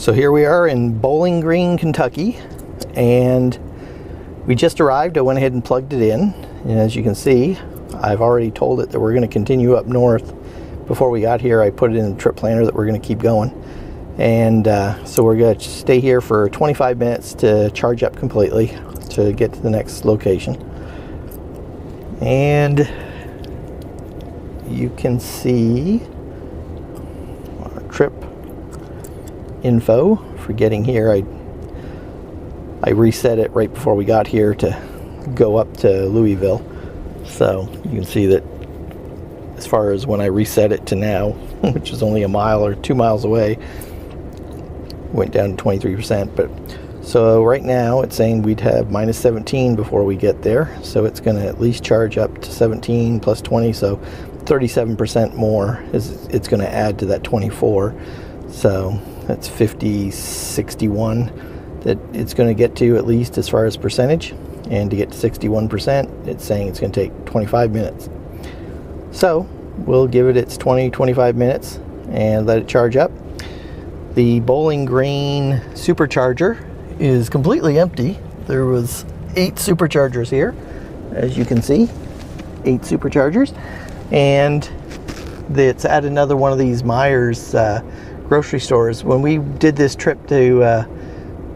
So here we are in Bowling Green, Kentucky, and we just arrived. I went ahead and plugged it in, and as you can see, I've already told it that we're going to continue up north. Before we got here, I put it in the trip planner that we're going to keep going, and so we're going to stay here for 25 minutes to charge up completely to get to the next location. And you can see our trip info for getting here. I reset it right before we got here to go up to Louisville, so you can see that as far as when I reset it to now, which is only a mile or 2 miles away, went down to 23%. But so right now it's saying we'd have minus 17 before we get there, so it's going to at least charge up to 17 plus 20, so 37% more it's going to add to that 24. So that's 61 that it's going to get to, at least as far as percentage. And to get to 61%, it's saying it's going to take 25 minutes. So we'll give it its 20-25 minutes and let it charge up. The Bowling Green supercharger is completely empty. There was 8 superchargers here, as you can see, 8 superchargers, and it's at another one of these Myers grocery stores. When we did this trip to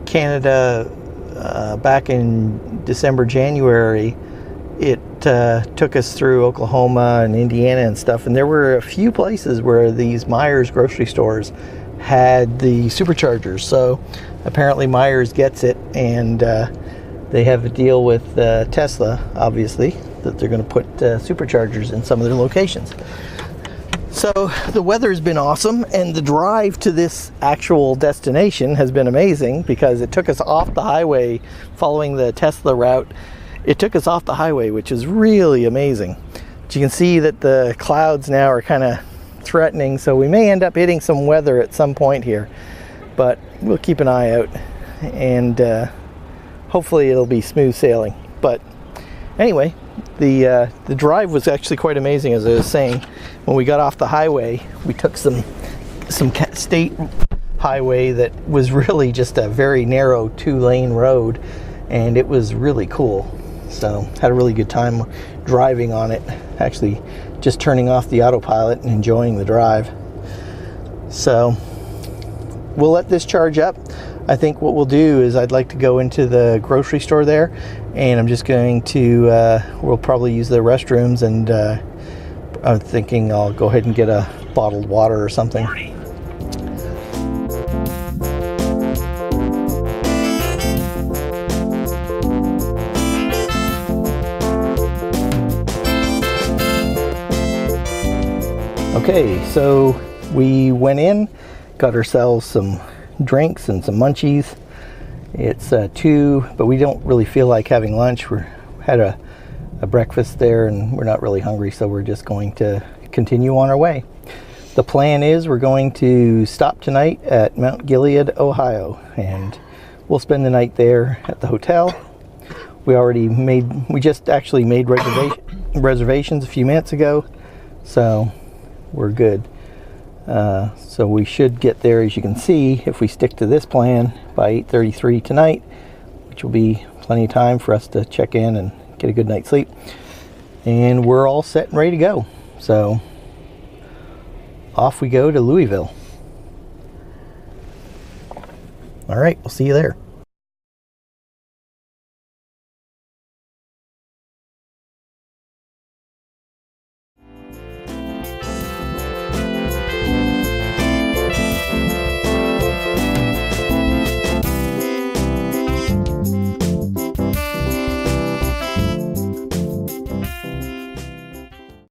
Canada back in December, January, it took us through Oklahoma and Indiana and stuff, and there were a few places where these Myers grocery stores had the superchargers. So apparently Myers gets it, and they have a deal with Tesla, obviously, that they're going to put superchargers in some of their locations. So the weather's been awesome, and the drive to this actual destination has been amazing because it took us off the highway following the Tesla route. It took us off the highway, which is really amazing. But you can see that the clouds now are kind of threatening, so we may end up hitting some weather at some point here, but we'll keep an eye out, and hopefully it'll be smooth sailing. But anyway, the drive was actually quite amazing. As I was saying, when we got off the highway, we took some state highway that was really just a very narrow 2-lane road, and it was really cool. So had a really good time driving on it, actually just turning off the autopilot and enjoying the drive. So we'll let this charge up. I think what we'll do is I'd like to go into the grocery store there, and I'm just going to we'll probably use the restrooms, and I'm thinking I'll go ahead and get a bottled water or something. Okay, so we went in, got ourselves some drinks and some munchies. It's 2, but we don't really feel like having lunch. We had a breakfast there, and we're not really hungry, so we're just going to continue on our way. The plan is we're going to stop tonight at Mount Gilead, Ohio, and we'll spend the night there at the hotel. We just actually made reservations a few minutes ago, so we're good. So we should get there, as you can see, if we stick to this plan, by 8:33 tonight, which will be plenty of time for us to check in and get a good night's sleep. And we're all set and ready to go. So off we go to Louisville. All right, we'll see you there.